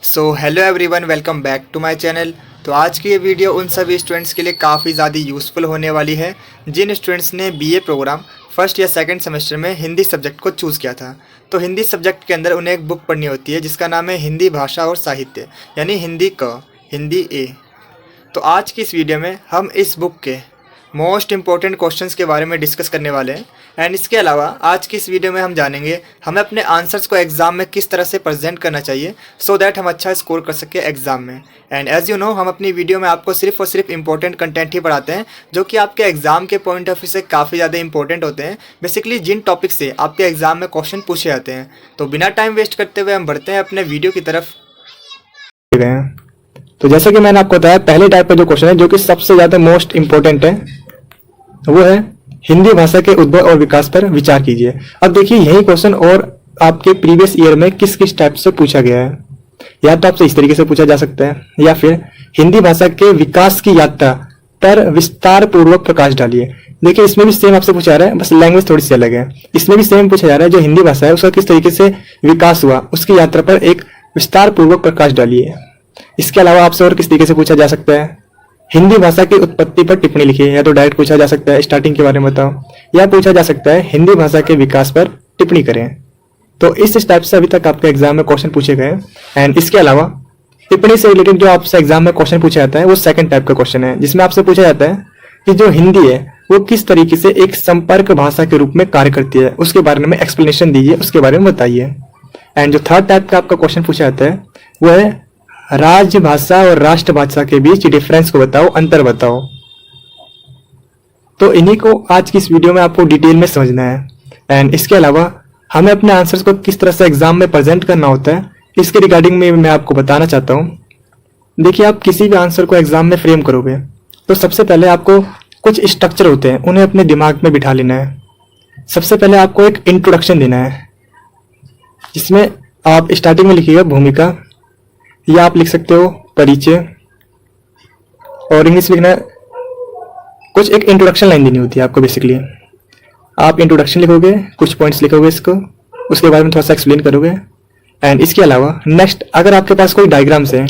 So hello everyone, welcome back to my channel. तो आज की ये वीडियो उन सभी स्टूडेंट्स के लिए काफ़ी ज़्यादा यूज़फुल होने वाली है जिन स्टूडेंट्स ने बीए प्रोग्राम फर्स्ट या सेकंड सेमेस्टर में हिंदी सब्जेक्ट को चूज़ किया था। तो हिंदी सब्जेक्ट के अंदर उन्हें एक बुक पढ़नी होती है जिसका नाम है हिंदी भाषा और साहित्य, यानी हिंदी क, हिंदी ए। तो आज की इस वीडियो में हम इस बुक के मोस्ट इम्पॉर्टेंट क्वेश्चंस के बारे में डिस्कस करने वाले हैं। एंड इसके अलावा आज की इस वीडियो में हम जानेंगे हमें अपने आंसर्स को एग्ज़ाम में किस तरह से प्रेजेंट करना चाहिए सो दैट हम अच्छा स्कोर कर सके एग्ज़ाम में। एंड एज़ यू नो, हम अपनी वीडियो में आपको सिर्फ और सिर्फ इंपॉर्टेंट कंटेंट ही पढ़ाते हैं जो कि आपके एग्ज़ाम के पॉइंट ऑफ व्यू से काफ़ी ज़्यादा इंपॉर्टेंट होते हैं। बेसिकली जिन टॉपिक से आपके एग्ज़ाम में क्वेश्चन पूछे जाते हैं। तो बिना टाइम वेस्ट करते हुए हम बढ़ते हैं अपने वीडियो की तरफ। तो जैसा कि मैंने आपको बताया, पहले टाइप का जो क्वेश्चन है जो कि सबसे ज्यादा मोस्ट इंपॉर्टेंट है वो है हिंदी भाषा के उद्भव और विकास पर विचार कीजिए। अब देखिए, यही क्वेश्चन और आपके प्रीवियस ईयर में किस किस टाइप से पूछा गया है। या तो आपसे इस तरीके से पूछा जा सकता है, या फिर हिंदी भाषा के विकास की यात्रा पर विस्तार पूर्वक प्रकाश डालिए। देखिए, इसमें भी सेम आपसे पूछा जा रहा है, बस लैंग्वेज थोड़ी सी अलग है। इसमें भी सेम पूछा जा रहा है, जो हिंदी भाषा है उसका किस तरीके से विकास हुआ, उसकी यात्रा पर एक विस्तार पूर्वक प्रकाश डालिए। इसके अलावा आपसे और किस तरीके से पूछा जा सकता है, हिंदी भाषा की उत्पत्ति पर टिप्पणी लिखिए। या तो डायरेक्ट पूछा जा सकता है स्टार्टिंग के बारे में बताओ, या पूछा जा सकता है हिंदी भाषा के विकास पर टिप्पणी करें। तो इस टाइप से अभी तक आपके एग्जाम में क्वेश्चन पूछे गए। एंड इसके अलावा टिप्पणी से रिलेटेड जो आपसे एग्जाम में क्वेश्चन पूछा जाता है वो सेकंड टाइप का क्वेश्चन है, जिसमें आपसे पूछा जाता है कि जो हिंदी है वो किस तरीके से एक संपर्क भाषा के रूप में कार्य करती है, उसके बारे में एक्सप्लेनेशन दीजिए, उसके बारे में बताइए। एंड जो थर्ड टाइप का आपका क्वेश्चन पूछा जाता है वो है राजभाषा और राष्ट्रभाषा के बीच डिफरेंस को बताओ, अंतर बताओ। तो इन्हीं को आज की इस वीडियो में आपको डिटेल में समझना है। एंड इसके अलावा हमें अपने आंसर्स को किस तरह से एग्जाम में प्रेजेंट करना होता है, इसके रिगार्डिंग में मैं आपको बताना चाहता हूँ। देखिए, आप किसी भी आंसर को एग्जाम में फ्रेम करोगे तो सबसे पहले आपको कुछ स्ट्रक्चर होते हैं, उन्हें अपने दिमाग में बिठा लेना है। सबसे पहले आपको एक इंट्रोडक्शन देना है, जिसमें आप स्टार्टिंग में लिखिएगा भूमिका, या आप लिख सकते हो परिचय, और इंग्लिश लिखना है। कुछ एक इंट्रोडक्शन लाइन देनी होती है आपको। बेसिकली आप इंट्रोडक्शन लिखोगे, कुछ पॉइंट्स लिखोगे इसको, उसके बारे में थोड़ा सा एक्सप्लेन करोगे। एंड इसके अलावा नेक्स्ट, अगर आपके पास कोई डायग्राम्स है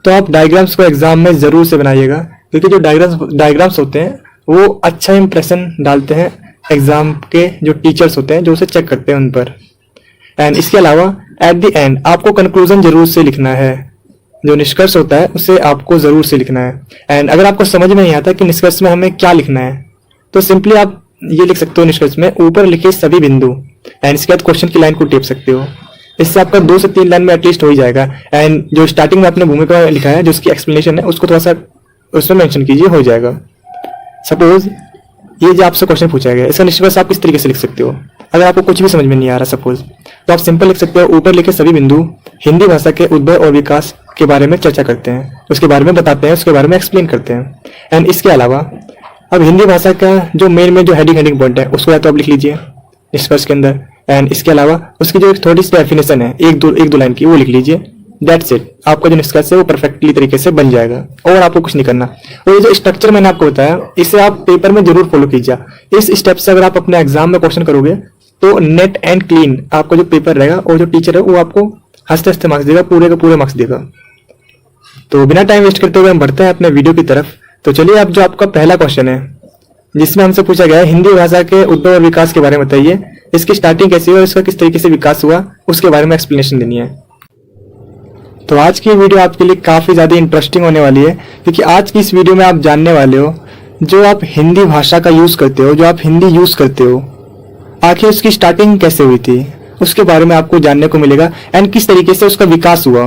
तो आप डायग्राम्स को एग्जाम में जरूर से बनाइएगा, क्योंकि जो डायग्राम्स होते हैं वो अच्छा इंप्रेशन डालते हैं एग्जाम के जो टीचर्स होते हैं, जो उसे चेक करते हैं उन पर। एंड इसके अलावा एट द एंड आपको कंक्लूजन जरूर से लिखना है, जो निष्कर्ष होता है उसे आपको जरूर से लिखना है। एंड अगर आपको समझ में नहीं आता कि निष्कर्ष में हमें क्या लिखना है, तो सिंपली आप ये लिख सकते हो निष्कर्ष में ऊपर लिखे सभी बिंदु। एंड इसके बाद क्वेश्चन की लाइन को टेप सकते हो। इससे आपका 2 से 3 लाइन में एटलीस्ट हो ही जाएगा। एंड जो स्टार्टिंग में आपने भूमिका लिखा है, जो उसकी एक्सप्लेनेशन है, उसको थोड़ा सा उसमें मेंशन कीजिए, हो जाएगा। सपोज ये जो आपसे क्वेश्चन पूछा गया, इसका निष्कर्ष आप किस तरीके से लिख सकते हो। अगर आपको कुछ भी समझ में नहीं आ रहा सपोज, तो आप सिंपल लिख सकते हो ऊपर लिखे सभी बिंदु हिंदी भाषा के उद्भव और विकास के बारे में चर्चा करते हैं, उसके बारे में बताते हैं, उसके बारे में एक्सप्लेन करते हैं। एंड इसके अलावा अब हिंदी भाषा का जो मेन में जो हेडिंग पॉइंट है उसको या तो आप लिख लीजिए निष्कर्ष के अंदर। एंड इसके अलावा उसकी जो एक थोड़ी सी डेफिनेशन है एक दो लाइन की, वो लिख लीजिए। That's it. आपका जो निष्कर्ष है वो परफेक्टली तरीके से बन जाएगा, और आपको कुछ नहीं करना। और ये जो स्ट्रक्चर मैंने आपको बताया, इसे आप पेपर में जरूर फॉलो कीजिए। इस स्टेप से अगर आप अपने एग्जाम में क्वेश्चन करोगे तो नेट एंड क्लीन आपका जो पेपर रहेगा, और जो टीचर है वो आपको हंसते हंसते मार्क्स देगा, पूरे के पूरे मार्क्स देगा। तो बिना टाइम वेस्ट करते हुए हम बढ़ते हैं अपने वीडियो की तरफ। तो चलिए, अब जो आपका पहला क्वेश्चन है जिसमें हमसे पूछा गया है हिंदी भाषा के उद्भव और विकास के बारे में बताइए, इसकी स्टार्टिंग कैसी हुई और इसका किस तरीके से विकास हुआ, उसके बारे में एक्सप्लेनेशन देनी है। तो आज की वीडियो आपके लिए काफी ज्यादा इंटरेस्टिंग होने वाली है, क्योंकि आज की इस वीडियो में आप जानने वाले हो जो आप हिंदी भाषा का यूज करते हो, जो आप हिंदी यूज करते हो, आखिर उसकी स्टार्टिंग कैसे हुई थी, उसके बारे में आपको जानने को मिलेगा। एंड किस तरीके से उसका विकास हुआ,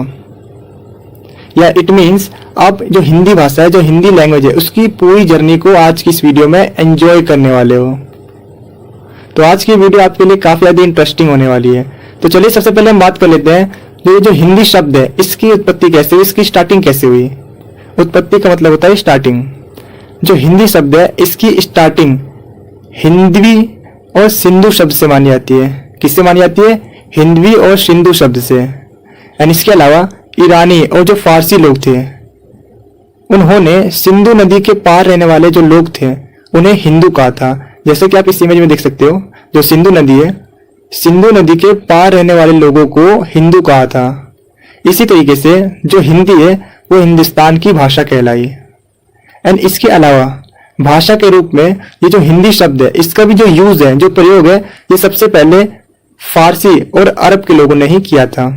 या इट मीन्स आप जो हिंदी भाषा है, जो हिंदी लैंग्वेज है, उसकी पूरी जर्नी को आज की इस वीडियो में एंजॉय करने वाले हो। तो आज की वीडियो आपके लिए काफी ज्यादा इंटरेस्टिंग होने वाली है। तो चलिए, सबसे पहले हम बात कर लेते हैं जो हिंदी शब्द है इसकी उत्पत्ति कैसे हुई, इसकी स्टार्टिंग कैसे हुई। उत्पत्ति का मतलब होता है स्टार्टिंग। जो हिंदी शब्द है इसकी स्टार्टिंग हिंदवी और सिंधु शब्द से मानी जाती है। किससे मानी जाती है? हिंदवी और सिंधु शब्द से। एंड इसके अलावा ईरानी और जो फारसी लोग थे, उन्होंने सिंधु नदी के पार रहने वाले जो लोग थे उन्हें हिंदू कहा था। जैसे कि आप इस इमेज में देख सकते हो, जो सिंधु नदी है, सिंधु नदी के पार रहने वाले लोगों को हिंदू कहा था। इसी तरीके से जो हिंदी है वो हिंदुस्तान की भाषा कहलाई। एंड इसके अलावा भाषा के रूप में ये जो हिंदी शब्द है इसका भी जो यूज है, जो प्रयोग है, ये सबसे पहले फारसी और अरब के लोगों ने ही किया था।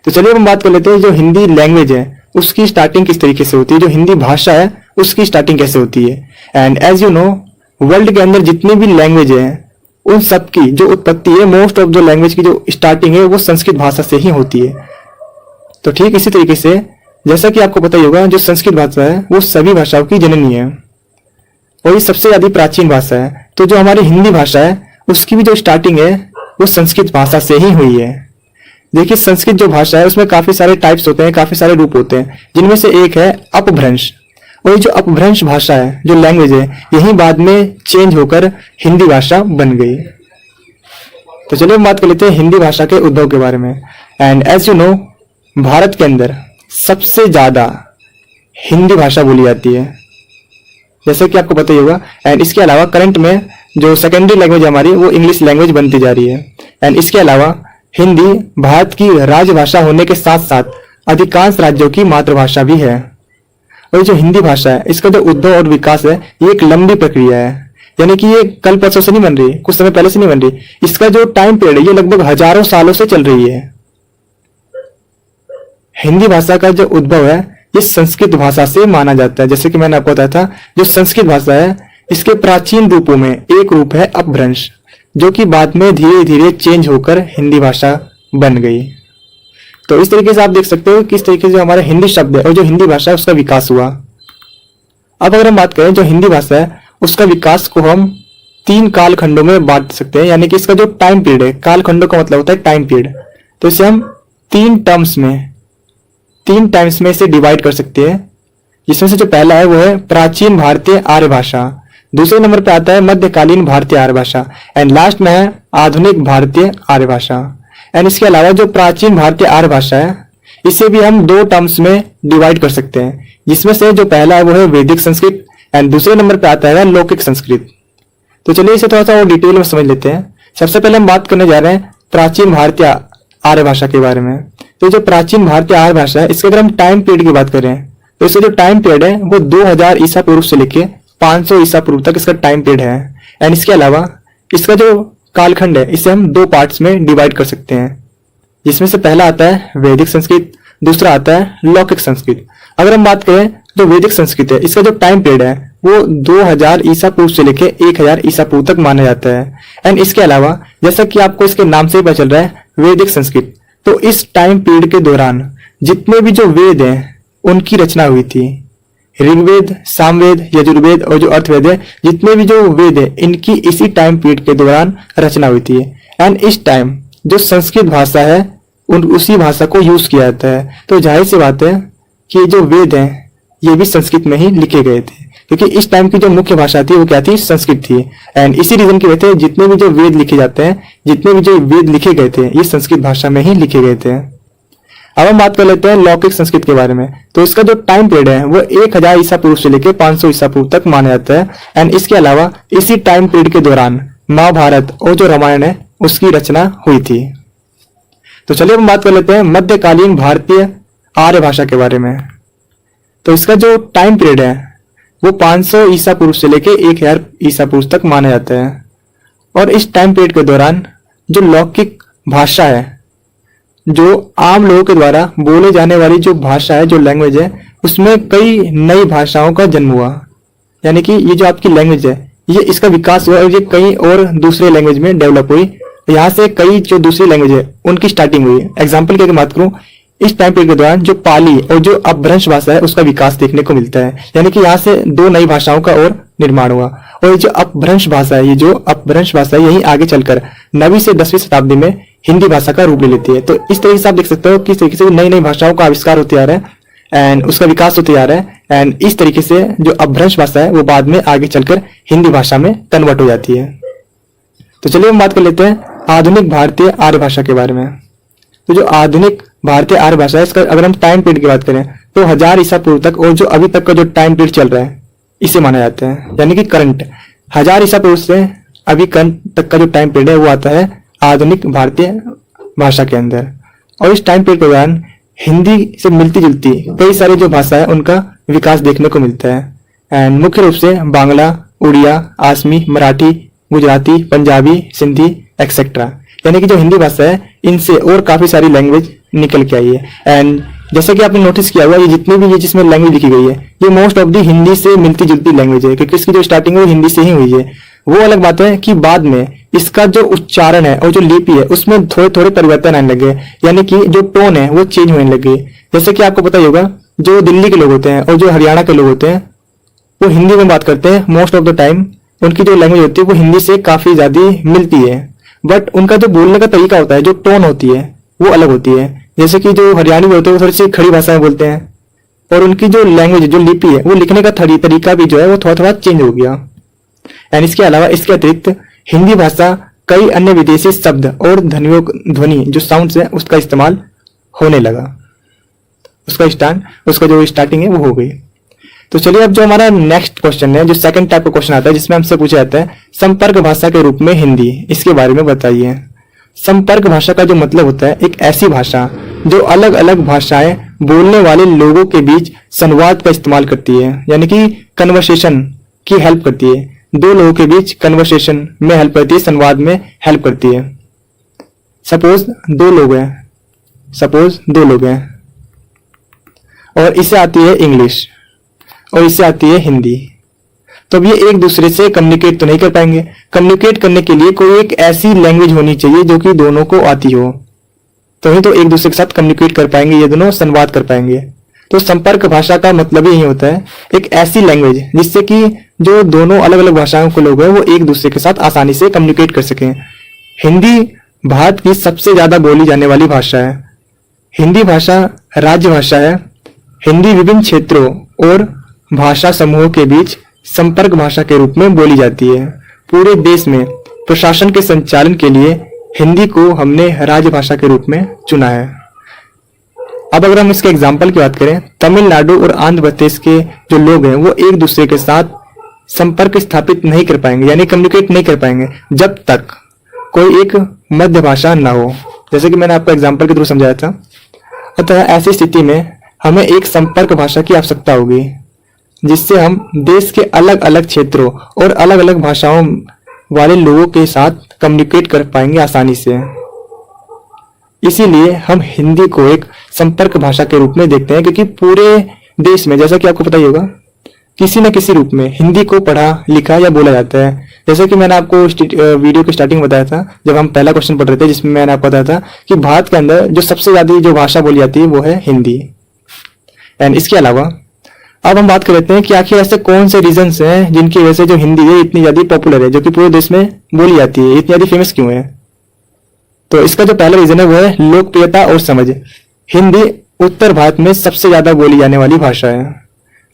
तो चलिए हम बात कर लेते हैं जो हिंदी लैंग्वेज है उसकी स्टार्टिंग किस तरीके से होती है, जो हिंदी भाषा है उसकी स्टार्टिंग कैसे होती है। And as you know, world के अंदर जितनी भी लैंग्वेज है उन सब की जो उत्पत्ति है, मोस्ट ऑफ जो लैंग्वेज की जो स्टार्टिंग है वो संस्कृत भाषा से ही होती है। तो ठीक इसी तरीके से जैसा कि आपको पता ही होगा, जो संस्कृत भाषा है वो सभी भाषाओं की जननी है और ये सबसे ज्यादा प्राचीन भाषा है। तो जो हमारी हिंदी भाषा है उसकी भी जो स्टार्टिंग है वो संस्कृत भाषा से ही हुई है। देखिए, संस्कृत जो भाषा है उसमें काफी सारे टाइप्स होते हैं, काफी सारे रूप होते हैं, जिनमें से एक है अपभ्रंश। और ये जो अपभ्रंश भाषा है, जो लैंग्वेज है, यही बाद में चेंज होकर हिंदी भाषा बन गई। तो चलिए हम बात कर लेते हैं हिंदी भाषा के उद्भव के बारे में। And as you know, Bharat के अंदर सबसे ज्यादा हिंदी भाषा बोली जाती है, जैसे कि आपको पता ही होगा। एंड इसके अलावा करंट में जो सेकेंडरी लैंग्वेज हमारी वो इंग्लिश लैंग्वेज बनती जा रही है। एंड इसके अलावा हिंदी भारत की राजभाषा होने के साथ साथ अधिकांश राज्यों की मातृभाषा भी है। और ये जो हिंदी भाषा है इसका जो उद्भव और विकास है ये एक लंबी प्रक्रिया है, यानी कि ये कल परसों से नहीं बन रही, कुछ समय पहले से नहीं बन रही। इसका जो टाइम पीरियड है ये लगभग हजारों सालों से चल रही है। हिंदी भाषा का जो उद्भव है ये संस्कृत भाषा से माना जाता है। जैसे कि मैंने आपको बताया था, जो संस्कृत भाषा है इसके प्राचीन रूपों में एक रूप है अपभ्रंश, जो कि बाद में धीरे धीरे चेंज होकर हिंदी भाषा बन गई। तो इस तरीके से आप देख सकते हो किस तरीके से हमारा हिंदी शब्द है और जो हिंदी भाषा है उसका विकास हुआ। अब अगर हम बात करें जो हिंदी भाषा है उसका विकास को हम 3 कालखंडों में बांट सकते हैं, यानी कि इसका जो टाइम पीरियड है, कालखंडों का मतलब होता है टाइम पीरियड, तो इसे हम 3 टाइम्स में इसे डिवाइड कर सकते हैं। जिसमें से जो पहला है वो है प्राचीन भारतीय आर्य भाषा, दूसरे नंबर पे आता है मध्यकालीन भारतीय आर्य भाषा, एंड लास्ट में है आधुनिक भारतीय आर्य भाषा। एंड इसके अलावा जो प्राचीन भारतीय आर्य भाषा है इसे भी हम 2 टर्म्स में डिवाइड कर सकते हैं, जिसमें से जो पहला है वो है वैदिक संस्कृत एंड दूसरे नंबर पे आता है लौकिक संस्कृत। तो चलिए इसे थोड़ा सा और डिटेल में समझ लेते हैं। सबसे पहले हम बात करने जा रहे हैं प्राचीन भारतीय आर्य भाषा के बारे में। तो जो प्राचीन भारतीय आर्य भाषा है इसके अगर हम टाइम पीरियड की बात करें तो इसका जो टाइम पीरियड है वो 2000 ईसा पूर्व से लेके 500 ईसा पूर्व तक इसका टाइम पीरियड है। एंड इसके अलावा इसका जो कालखंड है इसे हम 2 पार्ट्स में डिवाइड कर सकते हैं, जिसमें से पहला आता है वैदिक संस्कृत, दूसरा आता है लौकिक संस्कृत। अगर हम बात करें जो वैदिक संस्कृत है इसका जो टाइम पीरियड है वो 2000 ईसा पूर्व से लेके 1000 ईसा पूर्व तक माना जाता है। एंड इसके अलावा जैसा कि आपको इसके नाम से ही पता चल रहा है वैदिक संस्कृत, तो इस टाइम पीरियड के दौरान जितने भी जो वेद हैं उनकी रचना हुई थी। ऋग्वेद, सामवेद, यजुर्वेद और जो अर्थवेद है, जितने भी जो वेद है इनकी इसी टाइम पीरियड के दौरान रचना हुई थी। एंड इस टाइम जो संस्कृत भाषा है उसी भाषा को यूज किया जाता है। तो जाहिर सी बात है कि जो वेद हैं ये भी संस्कृत में ही लिखे गए थे, क्योंकि इस टाइम की जो मुख्य भाषा थी वो क्या थी, संस्कृत थी। एंड इसी रीजन की वजह से जितने भी जो वेद लिखे जाते हैं, जितने भी जो वेद लिखे गए थे ये संस्कृत भाषा में ही लिखे गए थे। अब हम बात कर लेते हैं लौकिक संस्कृत के बारे में। तो इसका जो टाइम पीरियड है वो 1000 ईसा पूर्व से लेकर 500 ईसा पूर्व तक माना जाता है। एंड इसके अलावा इसी टाइम पीरियड के दौरान महाभारत और जो रामायण है उसकी रचना हुई थी। तो चलिए हम बात कर लेते हैं मध्यकालीन भारतीय आर्य भाषा के बारे में। तो इसका जो टाइम पीरियड है वो 500 ईसा पूर्व से लेके 1000 ईसा पूर्व तक माना जाता है। और इस टाइम पीरियड के दौरान जो लौकिक भाषा है, जो आम लोगों के द्वारा बोले जाने वाली जो भाषा है, जो लैंग्वेज है, उसमें कई नई भाषाओं का जन्म हुआ। यानी कि ये जो आपकी लैंग्वेज है ये इसका विकास हुआ और ये कई और दूसरे लैंग्वेज में डेवलप हुई। यहाँ से कई जो दूसरी लैंग्वेज है उनकी स्टार्टिंग हुई। एग्जाम्पल की अगर बात करूं, इस टाइम पीरियड के दौरान जो पाली और जो अपभ्रंश भाषा है उसका विकास देखने को मिलता है। यानी कि यहाँ से 2 नई भाषाओं का और निर्माण हुआ। और ये जो अपभ्रंश भाषा है, ये जो अपभ्रंश भाषा है यही आगे चलकर 9वीं से 10वीं शताब्दी में हिंदी भाषा का रूप ले लेती है। तो इस तरीके से आप देख सकते हो किस तरीके से नई नई भाषाओं का आविष्कार होते आ रहा है एंड उसका विकास होते जा रहा है। एंड इस तरीके से जो अपभ्रंश भाषा है वो बाद में आगे चलकर हिंदी भाषा में कन्वर्ट हो जाती है। तो चलिए हम बात कर लेते हैं आधुनिक भारतीय आर्य भाषा के बारे में। तो जो आधुनिक भारतीय आर्य भाषा है इसका अगर हम टाइम पीरियड की बात करें तो 1000 ईसा पूर्व तक और जो अभी तक का जो टाइम पीरियड चल रहा है इसे माना जाता है। यानी कि करंट 1000 ईसा पूर्व से अभी करंट तक का जो टाइम पीरियड है वो आता है आधुनिक भारतीय भाषा के अंदर। और इस टाइम पीरियड के दौरान हिंदी से मिलती जुलती कई सारी जो भाषा है उनका विकास देखने को मिलता है। एंड मुख्य रूप से बांग्ला, उड़िया, आसमी, मराठी, गुजराती, पंजाबी, सिंधी एक्सेट्रा, यानी कि जो हिंदी भाषा है इनसे और काफी सारी लैंग्वेज निकल के आई है। एंड जैसा कि आपने नोटिस किया हुआ, ये जितनी भी ये जिसमें लैंग्वेज लिखी गई है ये मोस्ट ऑफ दी हिंदी से मिलती जुलती लैंग्वेज है, क्योंकि इसकी जो स्टार्टिंग है वो हिंदी से ही हुई है। वो अलग बात है कि बाद में इसका जो उच्चारण है और जो लिपि है उसमें थोड़े थोड़े परिवर्तन आने लगे, यानी कि जो टोन है वो चेंज होने लगे। जैसे कि आपको पता ही होगा, जो दिल्ली के लोग होते हैं और जो हरियाणा के लोग होते हैं वो हिंदी में बात करते हैं मोस्ट ऑफ द टाइम। उनकी जो लैंग्वेज होती है वो हिंदी से काफी ज्यादा मिलती है, बट उनका जो बोलने का तरीका होता है, जो टोन होती है वो अलग होती है। जैसे कि जो हरियाणी होते हैं वो थोड़ी सी खड़ी भाषा में बोलते हैं, और उनकी जो लैंग्वेज जो लिपि है वो लिखने का तरीका भी जो है वो थोड़ा थोड़ा चेंज हो गया। एंड इसके अलावा इसके अतिरिक्त हिंदी भाषा कई अन्य विदेशी शब्द और ध्वनि जो साउंड्स है उसका इस्तेमाल होने लगा, उसका जो स्टार्टिंग है वो हो गई। तो चलिए अब जो हमारा नेक्स्ट क्वेश्चन है, जो सेकंड टाइप का क्वेश्चन आता है जिसमें हमसे पूछा जाता है संपर्क भाषा के रूप में हिंदी, इसके बारे में बताइए। संपर्क भाषा का जो मतलब होता है एक ऐसी भाषा जो अलग अलग भाषाएं बोलने वाले लोगों के बीच संवाद का इस्तेमाल करती है, यानी कि कन्वर्सेशन की हेल्प करती है। दो लोगों के बीच कन्वर्सेशन में हेल्प करती है, संवाद में हेल्प करती है। सपोज दो लोग हैं और इसे आती है इंग्लिश और इसे आती है हिंदी, तो अब ये एक दूसरे से कम्युनिकेट तो नहीं कर पाएंगे। कम्युनिकेट करने के लिए कोई एक ऐसी लैंग्वेज होनी चाहिए जो कि दोनों को आती हो, तो ही तो एक दूसरे के साथ कम्युनिकेट कर पाएंगे, ये दोनों संवाद कर पाएंगे। तो संपर्क भाषा का मतलब यही होता है एक ऐसी लैंग्वेज जिससे कि जो दोनों अलग अलग भाषाओं के लोग हैं वो एक दूसरे के साथ आसानी से कम्युनिकेट कर सकें। हिंदी भारत की सबसे ज्यादा बोली जाने वाली भाषा है। हिंदी भाषा राज्य भाषा है। हिंदी विभिन्न क्षेत्रों और भाषा समूहों के बीच संपर्क भाषा के रूप में बोली जाती है। पूरे देश में प्रशासन के संचालन के लिए हिंदी को हमने राजभाषा के रूप में चुना है। अब अगर हम इसके एग्जाम्पल की बात करें, तमिलनाडु और आंध्र प्रदेश के जो लोग हैं वो एक दूसरे के साथ संपर्क स्थापित नहीं कर पाएंगे, यानी कम्युनिकेट नहीं कर पाएंगे जब तक कोई एक मध्य भाषा ना हो, जैसे कि मैंने आपको एग्जाम्पल के थ्रू समझाया था। अतः ऐसी स्थिति में हमें एक संपर्क भाषा की आवश्यकता होगी जिससे हम देश के अलग अलग क्षेत्रों और अलग अलग भाषाओं वाले लोगों के साथ कम्युनिकेट कर पाएंगे आसानी से। इसीलिए हम हिंदी को एक संपर्क भाषा के रूप में देखते हैं, क्योंकि पूरे देश में जैसा कि आपको पता ही होगा किसी न किसी रूप में हिंदी को पढ़ा लिखा या बोला जाता है। जैसे कि मैंने आपको वीडियो की स्टार्टिंग में बताया था, जब हम पहला क्वेश्चन पढ़ रहे थे, जिसमें मैंने आपको बताया था कि भारत के अंदर जो सबसे ज्यादा जो भाषा बोली जाती है वो है हिंदी। एंड इसके अलावा अब हम बात कर लेते हैं कि आखिर ऐसे कौन से रीजंस हैं जिनकी वजह से जो हिंदी है इतनी ज्यादा पॉपुलर है, जो कि पूरे देश में बोली जाती है, इतनी ज्यादा फेमस क्यों है। तो इसका जो पहला रीजन है वो है लोकप्रियता और समझ। हिंदी उत्तर भारत में सबसे ज्यादा बोली जाने वाली भाषा है।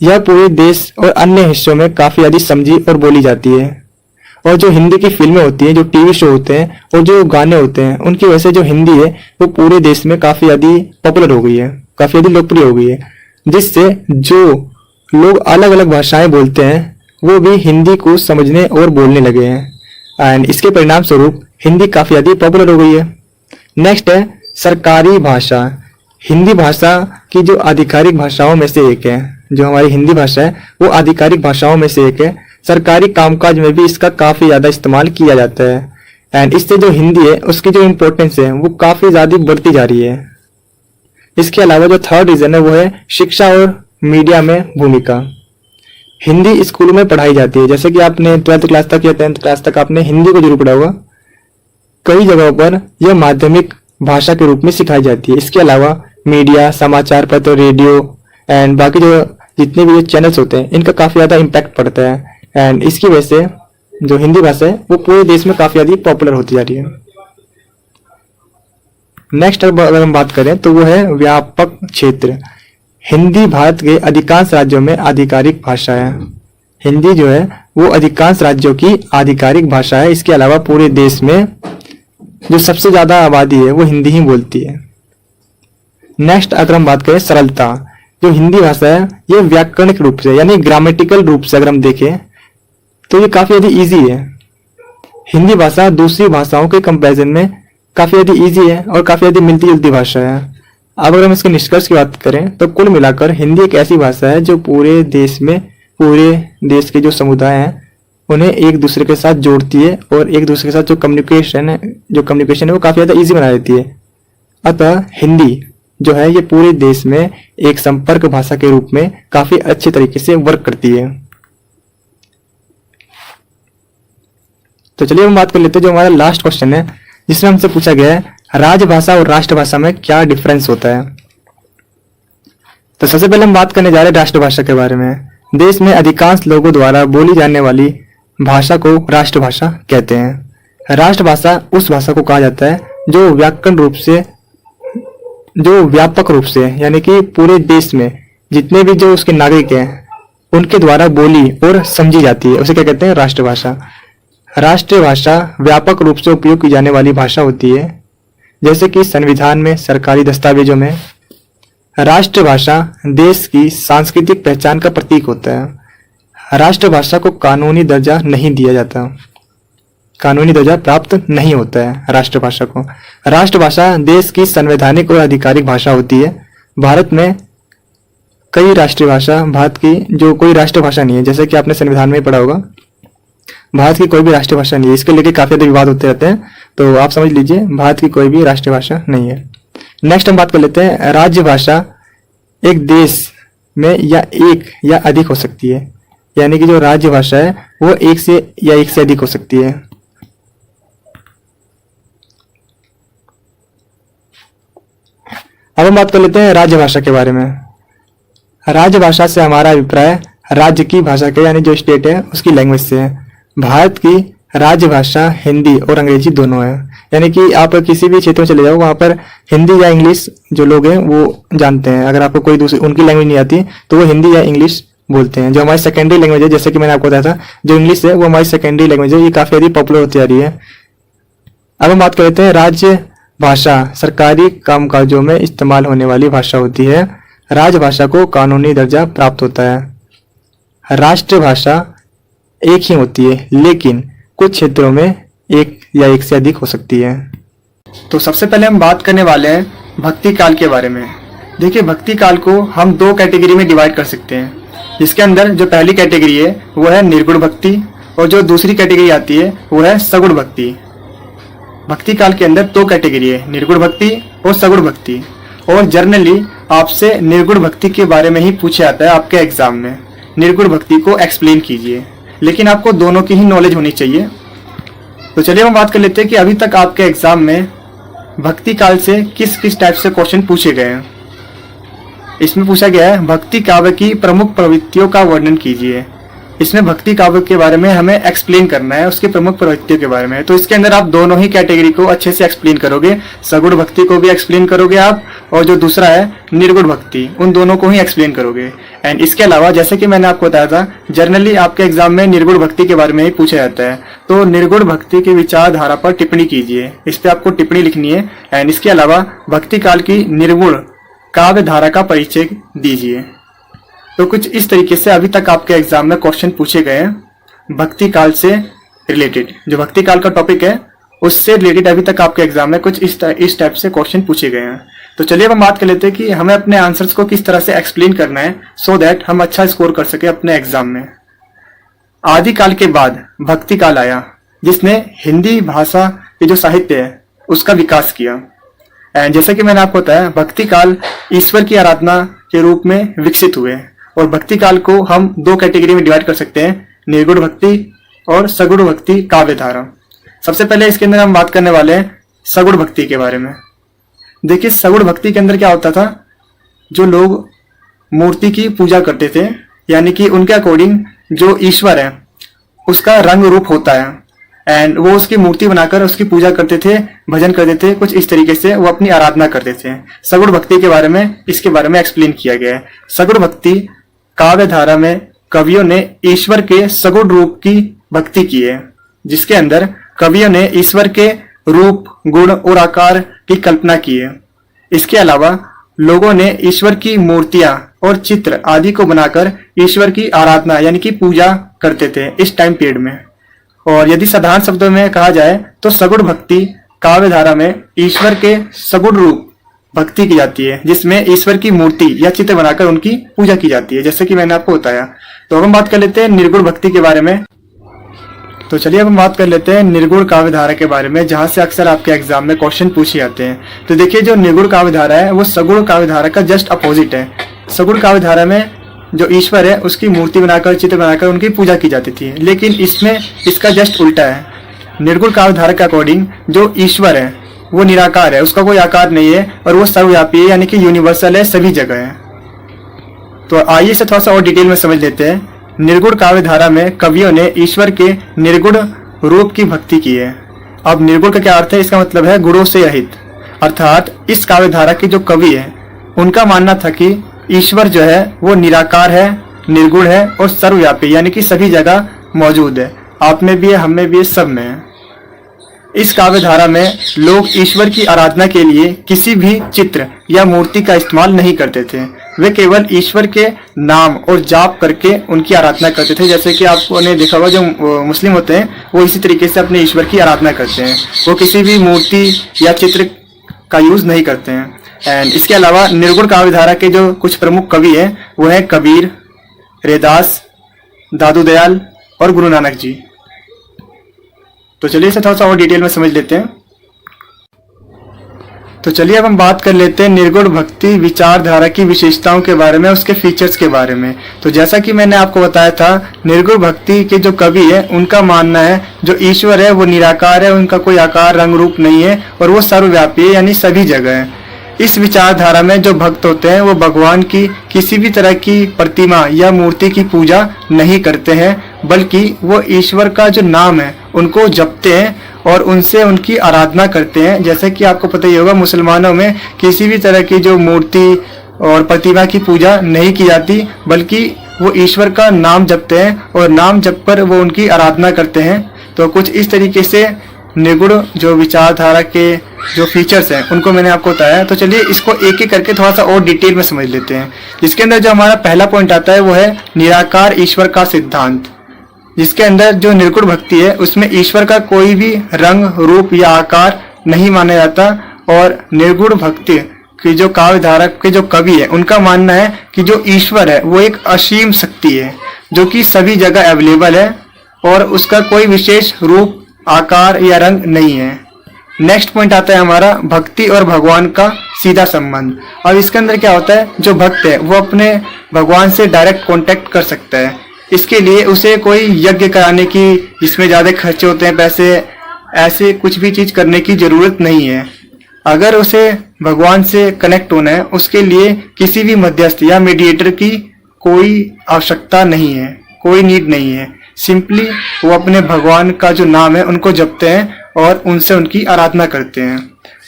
यह पूरे देश और अन्य हिस्सों में काफी ज्यादा समझी और बोली जाती है। और जो हिंदी की फिल्में होती हैं, जो टीवी शो होते हैं और जो गाने होते हैं, उनकी वजह से जो हिंदी है वो पूरे देश में काफी ज्यादा पॉपुलर हो गई है, काफी ज्यादा लोकप्रिय हो गई है, जिससे जो लोग अलग अलग भाषाएं बोलते हैं वो भी हिंदी को समझने और बोलने लगे हैं। एंड इसके परिणाम स्वरूप हिंदी काफी ज्यादा पॉपुलर हो गई है। नेक्स्ट है सरकारी भाषा। हिंदी भाषा की जो आधिकारिक भाषाओं में से एक है, जो हमारी हिंदी भाषा है वो आधिकारिक भाषाओं में से एक है। सरकारी कामकाज में भी इसका काफी ज्यादा इस्तेमाल किया जाता है। एंड इससे जो हिंदी है उसकी जो इम्पोर्टेंस है वो काफी ज्यादा बढ़ती जा रही है। इसके अलावा जो थर्ड रीजन है वो है शिक्षा और मीडिया में भूमिका। हिंदी स्कूलों में पढ़ाई जाती है, जैसे कि आपने 12th क्लास तक या 10th क्लास तक आपने हिंदी को जरूर पढ़ा होगा। कई जगहों पर यह माध्यमिक भाषा के रूप में सिखाई जाती है। इसके अलावा मीडिया, समाचार पत्र, रेडियो एंड बाकी जो जितने भी चैनल्स होते हैं इनका काफी ज्यादा इम्पैक्ट पड़ता है। एंड इसकी वजह से जो हिंदी भाषा है वो पूरे देश में काफी ज्यादा पॉपुलर होती जा रही है। नेक्स्ट अगर हम बात करें तो वो है व्यापक क्षेत्र। हिंदी भारत के अधिकांश राज्यों में आधिकारिक भाषा है। हिंदी जो है वो अधिकांश राज्यों की आधिकारिक भाषा है। इसके अलावा पूरे देश में जो सबसे ज्यादा आबादी है वो हिंदी ही बोलती है। नेक्स्ट अगर हम बात करें सरलता, जो हिंदी भाषा है ये व्याकरणिक रूप से यानी ग्रामेटिकल रूप से अगर हम देखें तो ये काफी ज्यादा इजी है। हिंदी भाषा दूसरी भाषाओं के कंपैरिजन में काफी ज्यादा इजी है और काफी ज्यादा मिलती जुलती भाषा है। अब अगर हम इसके निष्कर्ष की बात करें तो कुल मिलाकर हिंदी एक ऐसी भाषा है जो पूरे देश के जो समुदाय हैं उन्हें एक दूसरे के साथ जोड़ती है और एक दूसरे के साथ जो कम्युनिकेशन है वो काफ़ी ज़्यादा ईजी बना देती है। अतः हिंदी जो है ये पूरे देश में एक संपर्क भाषा के रूप में काफ़ी अच्छे तरीके से वर्क करती है। तो चलिए हम बात कर लेते हैं जो हमारा लास्ट क्वेश्चन है, जिसमें हमसे पूछा गया है राजभाषा और राष्ट्रभाषा में क्या डिफरेंस होता है। तो सबसे पहले हम बात करने जा रहे हैं राष्ट्रभाषा के बारे में। देश में अधिकांश लोगों द्वारा बोली जाने वाली भाषा को राष्ट्रभाषा कहते हैं। राष्ट्रभाषा उस भाषा को कहा जाता है जो व्यापक रूप से यानी कि पूरे देश में जितने भी जो उसके नागरिक हैं उनके द्वारा बोली और समझी जाती है, उसे क्या कहते हैं, राष्ट्रभाषा। राष्ट्रभाषा व्यापक रूप से उपयोग की जाने वाली भाषा होती है, जैसे कि संविधान में, सरकारी दस्तावेजों में। राष्ट्रभाषा देश की सांस्कृतिक पहचान का प्रतीक होता है। राष्ट्रभाषा को कानूनी दर्जा नहीं दिया जाता, कानूनी दर्जा प्राप्त नहीं होता है राष्ट्रभाषा को। राष्ट्रभाषा देश की संवैधानिक और आधिकारिक भाषा होती है। भारत में कई राष्ट्रीय भाषा, भारत की जो कोई राष्ट्रभाषा नहीं है, जैसे कि आपने संविधान में ही पढ़ा होगा, भारत की कोई भी राष्ट्रीय भाषा नहीं है। इसके लेके काफी ज्यादा विवाद होते रहते हैं, तो आप समझ लीजिए भारत की कोई भी राष्ट्रीय भाषा नहीं है। नेक्स्ट हम बात कर लेते हैं राज्य भाषा। एक देश में या एक या अधिक हो सकती है, यानी कि जो राज्य भाषा है वो एक से अधिक हो सकती है। अब हम बात कर लेते हैं राज्य भाषा के बारे में। राज्य भाषा से हमारा अभिप्राय राज्य की भाषा के यानी जो स्टेट है उसकी लैंग्वेज से है। भारत की राज्य भाषा हिंदी और अंग्रेजी दोनों है, यानी कि आप किसी भी क्षेत्र में चले जाओ वहां पर हिंदी या इंग्लिश जो लोग हैं वो जानते हैं। अगर आपको कोई दूसरी उनकी लैंग्वेज नहीं आती तो वो हिंदी या इंग्लिश बोलते हैं। जो हमारी सेकेंडरी लैंग्वेज है, जैसे कि मैंने आपको बताया था, जो इंग्लिश है वो हमारी सेकेंडरी लैंग्वेज है, ये काफी अधिक पॉपुलर होती आ रही है। अब हम बात कर लेते हैं राज्य भाषा सरकारी कामकाजों में इस्तेमाल होने वाली भाषा होती है। राजभाषा को कानूनी दर्जा प्राप्त होता है। राष्ट्रभाषा एक ही होती है, लेकिन कुछ क्षेत्रों में एक या एक से अधिक हो सकती है। तो सबसे पहले हम बात करने वाले हैं भक्ति काल के बारे में। देखिए, भक्ति काल को हम दो कैटेगरी में डिवाइड कर सकते हैं, जिसके अंदर जो पहली कैटेगरी है वो है निर्गुण भक्ति और जो दूसरी कैटेगरी आती है वो है सगुण भक्ति। भक्ति काल के अंदर दो कैटेगरी है, निर्गुण भक्ति और सगुण भक्ति। और जनरली आपसे निर्गुण भक्ति के बारे में ही पूछा जाता है आपके एग्जाम में, निर्गुण भक्ति को एक्सप्लेन कीजिए, लेकिन आपको दोनों की ही नॉलेज होनी चाहिए। तो चलिए हम बात कर लेते हैं कि अभी तक आपके एग्जाम में भक्ति काल से किस किस टाइप से क्वेश्चन पूछे गए हैं। इसमें पूछा गया है भक्ति काव्य की प्रमुख प्रवृत्तियों का वर्णन कीजिए। इसमें भक्ति काव्य के बारे में हमें एक्सप्लेन करना है, उसकी प्रमुख प्रवृत्तियों के बारे में। तो इसके अंदर आप दोनों ही कैटेगरी को अच्छे से एक्सप्लेन करोगे, सगुण भक्ति को भी एक्सप्लेन करोगे आप, और जो दूसरा है निर्गुण भक्ति, उन दोनों को ही एक्सप्लेन करोगे। एंड इसके अलावा जैसे कि मैंने आपको बताया था, जनरली आपके एग्जाम में निर्गुण भक्ति के बारे में ही पूछा जाता है। तो निर्गुण भक्ति की विचारधारा पर टिप्पणी कीजिए, इस पे आपको टिप्पणी लिखनी है। एंड इसके अलावा भक्ति काल की निर्गुण काव्य धारा का परिचय दीजिए। तो कुछ इस तरीके से अभी तक आपके एग्जाम में क्वेश्चन पूछे गए हैं भक्ति काल से रिलेटेड। जो भक्ति काल का टॉपिक है उससे रिलेटेड अभी तक आपके एग्जाम में कुछ इस टाइप से क्वेश्चन पूछे गए हैं। तो चलिए अब हम बात कर लेते हैं कि हमें अपने आंसर्स को किस तरह से एक्सप्लेन करना है, सो दैट हम अच्छा स्कोर कर सके अपने एग्जाम में। आदिकाल के बाद भक्ति काल आया, जिसने हिंदी भाषा के जो साहित्य है उसका विकास किया। एंड जैसा कि मैंने आपको बताया, भक्ति काल ईश्वर की आराधना के रूप में विकसित हुए। और भक्ति काल को हम दो कैटेगरी में डिवाइड कर सकते हैं, निर्गुण भक्ति और सगुण भक्ति काव्य धारा। सबसे पहले इसके अंदर हम बात करने वाले हैं सगुण भक्ति के बारे में। देखिए, सगुण भक्ति के अंदर क्या होता था, जो लोग मूर्ति की पूजा करते थे, यानी कि उनके अकॉर्डिंग जो ईश्वर है उसका रंग रूप होता है, एंड वो उसकी मूर्ति बनाकर उसकी पूजा करते थे, भजन करते थे, कुछ इस तरीके से वो अपनी आराधना करते थे। सगुण भक्ति के बारे में इसके बारे में एक्सप्लेन किया गया है। सगुण भक्ति काव्य धारा में कवियों ने ईश्वर के सगुण रूप की भक्ति की है, जिसके अंदर कवियों ने ईश्वर के रूप, गुण और आकार की कल्पना की है। इसके अलावा लोगों ने ईश्वर की मूर्तियां और चित्र आदि को बनाकर ईश्वर की आराधना यानी कि पूजा करते थे इस टाइम पीरियड में। और यदि साधारण शब्दों में कहा जाए तो सगुण भक्ति काव्य धारा में ईश्वर के सगुण रूप भक्ति की जाती है, जिसमें ईश्वर की मूर्ति या चित्र बनाकर उनकी पूजा की जाती है, जैसे कि मैंने आपको बताया। तो अब हम बात कर लेते हैं निर्गुण भक्ति के बारे में। तो चलिए अब हम बात कर लेते हैं निर्गुण काव्य धारा के बारे में, जहां से अक्सर आपके एग्जाम में क्वेश्चन पूछे जाते हैं। तो देखिए, जो निर्गुण काव्य धारा है वो सगुण काव्य धारा का जस्ट अपोजिट है। सगुण काव्य धारा में जो ईश्वर है उसकी मूर्ति बनाकर, चित्र बनाकर उनकी पूजा की जाती थी, लेकिन इसमें इसका जस्ट उल्टा है। निर्गुण काव्य धारा के अकॉर्डिंग जो ईश्वर है वो निराकार है, उसका कोई आकार नहीं है और वो सर्वव्यापी है, यानी कि यूनिवर्सल है, सभी जगह है। तो आइए इसे थोड़ा सा और डिटेल में समझ लेते हैं। निर्गुण काव्य धारा में कवियों ने ईश्वर के निर्गुण रूप की भक्ति की है। अब निर्गुण का क्या अर्थ है? इसका मतलब है गुणों से रहित, अर्थात इस काव्य धारा के जो कवि है उनका मानना था कि ईश्वर जो है वो निराकार है, निर्गुण है और सर्वव्यापी, यानी कि सभी जगह मौजूद है। आप में भी है, हम में भी है, सब में है। इस काव्य धारा में लोग ईश्वर की आराधना के लिए किसी भी चित्र या मूर्ति का इस्तेमाल नहीं करते थे। वे केवल ईश्वर के नाम और जाप करके उनकी आराधना करते थे। जैसे कि आपने देखा होगा जो मुस्लिम होते हैं वो इसी तरीके से अपने ईश्वर की आराधना करते हैं, वो किसी भी मूर्ति या चित्र का यूज नहीं करते हैं। एंड इसके अलावा निर्गुण काव्य धारा के जो कुछ प्रमुख कवि हैं वो हैं कबीर, रैदास, दादू दयाल और गुरु नानक जी। तो चलिए इसे थोड़ा सा और डिटेल में समझ लेते हैं। तो चलिए अब हम बात कर लेते हैं निर्गुण भक्ति विचारधारा की विशेषताओं के बारे में, उसके फीचर्स के बारे में। तो जैसा कि मैंने आपको बताया था, निर्गुण भक्ति के जो कवि है उनका मानना है जो ईश्वर है वो निराकार है, उनका कोई आकार रंग रूप नहीं है और वो सर्वव्यापी है, यानी सभी जगह है। इस विचारधारा में जो भक्त होते हैं वो भगवान की किसी भी तरह की प्रतिमा या मूर्ति की पूजा नहीं करते हैं, बल्कि वो ईश्वर का जो नाम है उनको जपते हैं और उनसे उनकी आराधना करते हैं। जैसे कि आपको पता ही होगा, मुसलमानों में किसी भी तरह की जो मूर्ति और प्रतिमा की पूजा नहीं की जाती, बल्कि वो ईश्वर का नाम जपते हैं और नाम जप कर वो उनकी आराधना करते हैं। तो कुछ इस तरीके से निर्गुण जो विचारधारा के जो फीचर्स हैं उनको मैंने आपको बताया। तो चलिए इसको एक एक करके थोड़ा सा और डिटेल में समझ लेते हैं। जिसके अंदर जो हमारा पहला पॉइंट आता है वो है निराकार ईश्वर का सिद्धांत, जिसके अंदर जो निर्गुण भक्ति है उसमें ईश्वर का कोई भी रंग रूप या आकार नहीं माना जाता। और निर्गुण भक्ति की जो काव्य धारा के जो कवि है उनका मानना है कि जो ईश्वर है वो एक असीम शक्ति है जो कि सभी जगह अवेलेबल है और उसका कोई विशेष रूप, आकार या रंग नहीं है। नेक्स्ट पॉइंट आता है हमारा भक्ति और भगवान का सीधा संबंध। अब इसके अंदर क्या होता है, जो भक्त है वो अपने भगवान से डायरेक्ट कांटेक्ट कर सकता है। इसके लिए उसे कोई यज्ञ कराने की, जिसमें ज्यादा खर्चे होते हैं पैसे, ऐसे कुछ भी चीज करने की जरूरत नहीं है। अगर उसे भगवान से कनेक्ट होना है उसके लिए किसी भी मध्यस्थ या मीडिएटर की कोई आवश्यकता नहीं है, कोई नीड नहीं है। सिंपली वो अपने भगवान का जो नाम है उनको जपते हैं और उनसे उनकी आराधना करते हैं।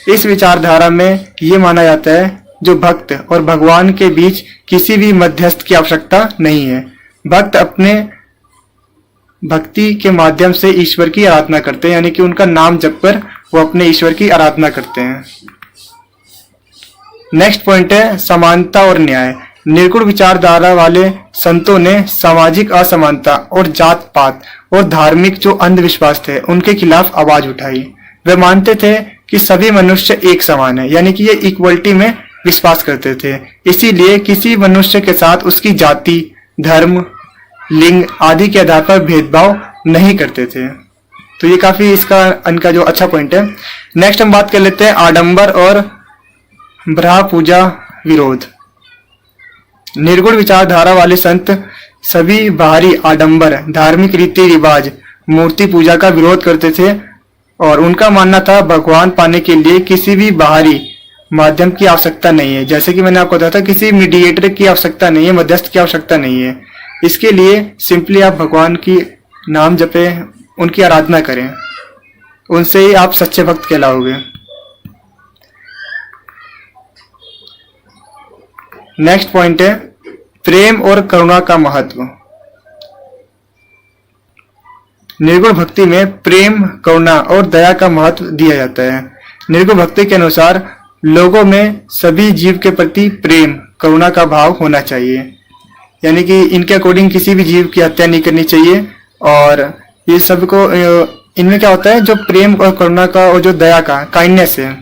इस विचारधारा में ये माना जाता है जो भक्त और भगवान के बीच किसी भी मध्यस्थ की आवश्यकता नहीं है। भक्त अपने भक्ति के माध्यम से ईश्वर की आराधना करते हैं, यानी कि उनका नाम जपकर वो अपने ईश्वर की आराधना करते हैं। नेक्स्ट पॉइंट है समानता और न्याय। निर्गुण विचारधारा वाले संतों ने सामाजिक असमानता और जात पात और धार्मिक जो अंधविश्वास थे उनके खिलाफ आवाज उठाई। वे मानते थे कि सभी मनुष्य एक समान है, यानी कि ये इक्वलिटी में विश्वास करते थे। इसीलिए किसी मनुष्य के साथ उसकी जाति, धर्म, लिंग आदि के आधार पर भेदभाव नहीं करते थे। तो ये काफी इनका जो अच्छा पॉइंट है। नेक्स्ट हम बात कर लेते हैं आडंबर और ब्रह्म पूजा विरोध। निर्गुण विचारधारा वाले संत सभी बाहरी आडंबर, धार्मिक रीति रिवाज, मूर्ति पूजा का विरोध करते थे और उनका मानना था भगवान पाने के लिए किसी भी बाहरी माध्यम की आवश्यकता नहीं है। जैसे कि मैंने आपको बताया था, किसी मीडिएटर की आवश्यकता नहीं है, मध्यस्थ की आवश्यकता नहीं है। इसके लिए सिंपली आप भगवान की नाम जपे, उनकी आराधना करें, उनसे ही आप सच्चे भक्त कहलाओगे। नेक्स्ट पॉइंट है प्रेम और करुणा का महत्व। निर्गुण भक्ति में प्रेम, करुणा और दया का महत्व दिया जाता है। निर्गुण भक्ति के अनुसार लोगों में सभी जीव के प्रति प्रेम, करुणा का भाव होना चाहिए, यानी कि इनके अकॉर्डिंग किसी भी जीव की हत्या नहीं करनी चाहिए। और ये सबको इनमें क्या होता है, जो प्रेम और करुणा का और जो दया का, काइंडनेस है।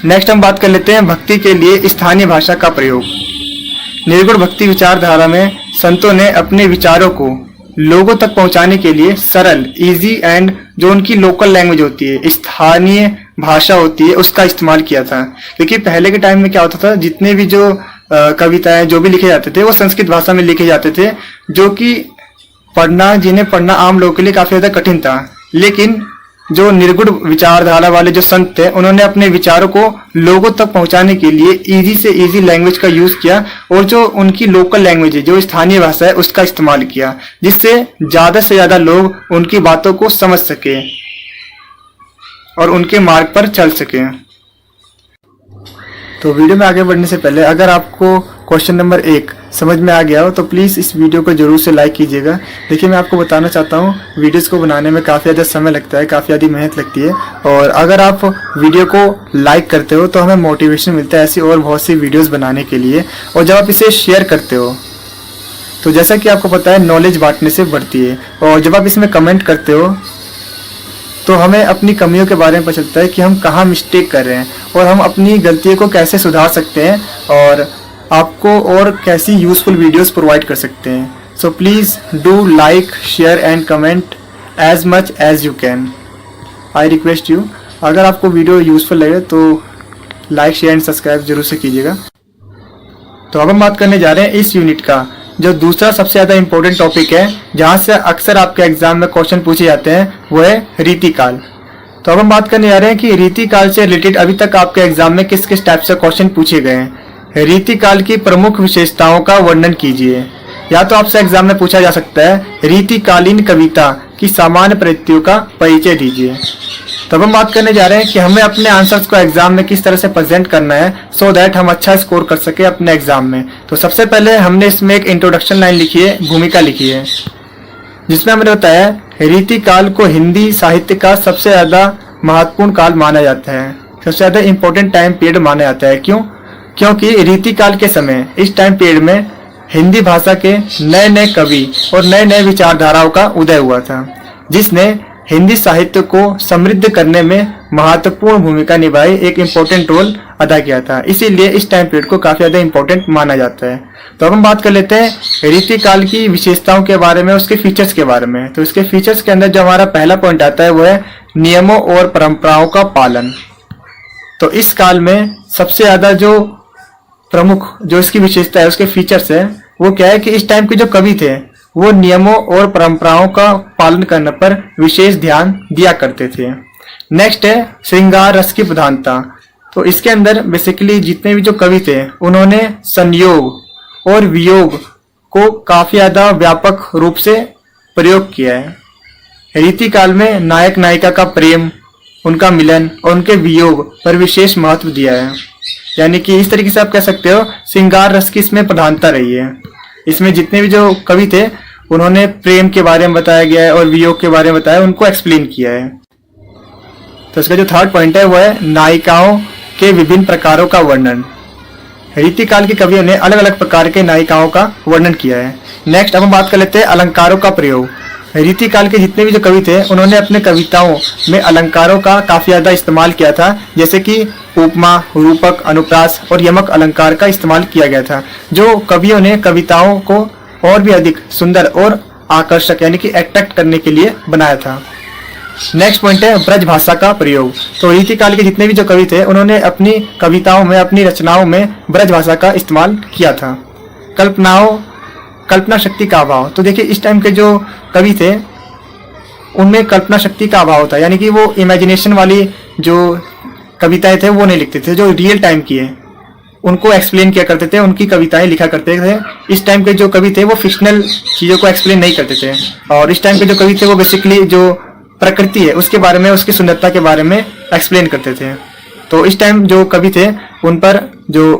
नेक्स्ट हम बात कर लेते हैं भक्ति के लिए स्थानीय भाषा का प्रयोग। निर्गुण भक्ति विचारधारा में संतों ने अपने विचारों को लोगों तक पहुंचाने के लिए सरल, इजी एंड जो उनकी लोकल लैंग्वेज होती है, स्थानीय भाषा होती है, उसका इस्तेमाल किया था। क्योंकि पहले के टाइम में क्या होता था, जितने भी जो कविताएं जो भी लिखे जाते थे वो संस्कृत भाषा में लिखे जाते थे, जो कि जिन्हें पढ़ना आम लोगों के लिए काफी ज्यादा कठिन था। लेकिन जो निर्गुण विचारधारा वाले जो संत थे, उन्होंने अपने विचारों को लोगों तक पहुंचाने के लिए इजी से इजी लैंग्वेज का यूज किया और जो उनकी लोकल लैंग्वेज है, जो स्थानीय भाषा है, उसका इस्तेमाल किया, जिससे ज्यादा से ज्यादा लोग उनकी बातों को समझ सके और उनके मार्ग पर चल सके। तो वीडियो में आगे बढ़ने से पहले अगर आपको क्वेश्चन नंबर 1 समझ में आ गया हो तो प्लीज़ इस वीडियो को जरूर से लाइक कीजिएगा। देखिए, मैं आपको बताना चाहता हूँ, वीडियोस को बनाने में काफ़ी ज़्यादा समय लगता है, काफ़ी ज़्यादा मेहनत लगती है, और अगर आप वीडियो को लाइक करते हो तो हमें मोटिवेशन मिलता है ऐसी और बहुत सी वीडियोज़ बनाने के लिए। और जब आप इसे शेयर करते हो तो जैसा कि आपको पता है, नॉलेज बांटने से बढ़ती है, और जब आप इसमें कमेंट करते हो तो हमें अपनी कमियों के बारे में पता चलता है कि हम कहाँ मिस्टेक कर रहे हैं और हम अपनी गलतियों को कैसे सुधार सकते हैं और आपको और कैसी यूजफुल वीडियोस प्रोवाइड कर सकते हैं। So please do like, share and comment as much as you can. I request you, अगर आपको वीडियो यूजफुल लगे तो लाइक, शेयर एंड सब्सक्राइब जरूर से कीजिएगा। तो अब हम बात करने जा रहे हैं इस यूनिट का जो दूसरा सबसे ज़्यादा इंपॉर्टेंट टॉपिक है, जहाँ से अक्सर आपके एग्जाम में क्वेश्चन पूछे जाते हैं, वो है रीतिकाल। तो अब हम बात करने जा रहे हैं कि रीतिकाल से रिलेटेड अभी तक आपके एग्जाम में किस किस टाइप से क्वेश्चन पूछे गए हैं। रीतिकाल की प्रमुख विशेषताओं का वर्णन कीजिए। या तो आपसे एग्जाम में पूछा जा सकता है रीतिकालीन कविता की सामान्य प्रवृत्तियों का परिचय दीजिए। तब हम बात करने जा रहे हैं कि हमें अपने आंसर्स को एग्जाम में किस तरह से प्रेजेंट करना है सो दैट हम अच्छा स्कोर कर सके अपने एग्जाम में। तो सबसे पहले हमने इसमें एक इंट्रोडक्शन लाइन लिखी है, भूमिका लिखी है, जिसमें हमने बताया रीतिकाल को हिंदी साहित्य का सबसे ज्यादा महत्वपूर्ण काल माना जाता है, सबसे ज्यादा इंपॉर्टेंट टाइम पीरियड माना जाता है। क्यों? क्योंकि रीतिकाल के समय, इस टाइम पीरियड में हिंदी भाषा के नए नए कवि और नए नए विचारधाराओं का उदय हुआ था, जिसने हिंदी साहित्य को समृद्ध करने में महत्वपूर्ण भूमिका निभाई, एक इम्पोर्टेंट रोल अदा किया था। इसीलिए इस टाइम पीरियड को काफी ज्यादा इम्पोर्टेंट माना जाता है। तो अब हम बात कर लेते हैं रीतिकाल की विशेषताओं के बारे में, उसके फीचर्स के बारे में। तो इसके फीचर्स के अंदर जो हमारा पहला पॉइंट आता है वो है नियमों और परंपराओं का पालन। तो इस काल में सबसे ज्यादा जो प्रमुख जो इसकी विशेषता है, उसके फीचर्स है, वो क्या है कि इस टाइम के जो कवि थे वो नियमों और परंपराओं का पालन करने पर विशेष ध्यान दिया करते थे। नेक्स्ट है श्रृंगार रस की प्रधानता। तो इसके अंदर बेसिकली जितने भी जो कवि थे उन्होंने संयोग और वियोग को काफी ज्यादा व्यापक रूप से प्रयोग किया है। रीतिकाल में नायक नायिका का प्रेम, उनका मिलन और उनके वियोग पर विशेष महत्व दिया है। यानी कि इस तरीके से आप कह सकते हो श्रृंगार रस की इसमें प्रधानता रही है। इसमें जितने भी जो कवि थे उन्होंने प्रेम के बारे में बताया गया है और वियोग के बारे में बताया, उनको एक्सप्लेन किया है। तो इसका जो थर्ड पॉइंट है वो है नायिकाओं के विभिन्न प्रकारों का वर्णन। रीतिकाल के कवियों ने अलग अलग प्रकार के नायिकाओं का वर्णन किया है। नेक्स्ट अब हम बात कर लेते हैं अलंकारों का प्रयोग। रीतिकाल के जितने भी जो कवि थे उन्होंने अपने कविताओं में अलंकारों का काफी ज्यादा इस्तेमाल किया था, जैसे कि उपमा, रूपक, अनुप्रास और यमक अलंकार का इस्तेमाल किया गया था, जो कवियों ने कविताओं को और भी अधिक सुंदर और आकर्षक यानी कि अट्रैक्ट करने के लिए बनाया था। नेक्स्ट पॉइंट है ब्रज भाषा का प्रयोग। तो रीतिकाल के जितने भी जो कवि थे उन्होंने अपनी कविताओं में, अपनी रचनाओं में ब्रज भाषा का इस्तेमाल किया था। कल्पना शक्ति का अभाव। तो देखिए इस टाइम के जो कवि थे उनमें कल्पना शक्ति का अभाव था, यानी कि वो इमेजिनेशन वाली जो कविताएं थे वो नहीं लिखते थे, जो रियल टाइम की है उनको एक्सप्लेन किया करते थे, उनकी कविताएं लिखा करते थे। इस टाइम के जो कवि थे वो फिक्शनल चीजों को एक्सप्लेन नहीं करते थे, और इस टाइम के जो कवि थे वो बेसिकली जो प्रकृति है उसके बारे में, उसकी सुंदरता के बारे में एक्सप्लेन करते थे। तो इस टाइम जो कवि थे उन पर जो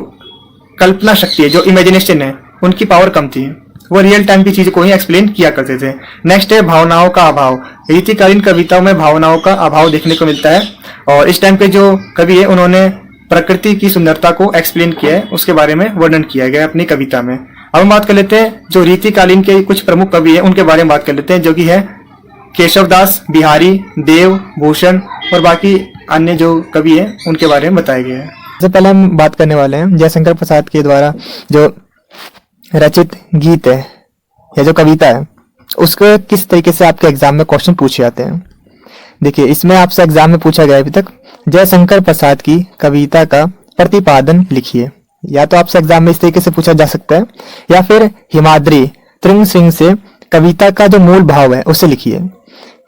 कल्पना शक्ति है, जो इमेजिनेशन है, उनकी पावर कम थी, वो रियल टाइम की चीज को ही एक्सप्लेन किया करते थे। नेक्स्ट है भावनाओं का अभाव। रीतिकालीन कविताओं में भावनाओं का अभाव देखने को मिलता है, और इस टाइम के जो कवि है उन्होंने प्रकृति की सुंदरता को एक्सप्लेन किया है, उसके बारे में वर्णन किया गया अपनी कविता में। अब हम बात कर लेते हैं जो रीतिकालीन के कुछ प्रमुख कवि है उनके बारे में बात कर लेते हैं, जो कि है केशवदास, बिहारी, देव, भूषण और बाकी अन्य जो कवि हैं उनके बारे में बताया गया है। सबसे पहले हम बात करने वाले हैं जयशंकर प्रसाद के द्वारा जो रचित गीत है या जो कविता है उसको किस तरीके से आपके एग्जाम में क्वेश्चन पूछे जाते हैं। देखिए, इसमें आपसे एग्जाम में पूछा गया अभी तक जयशंकर प्रसाद की कविता का प्रतिपादन लिखिए। या तो आपसे एग्जाम में इस तरीके से पूछा जा सकता है, या फिर हिमाद्री तृंग सिंह से कविता का जो मूल भाव है उसे लिखिए,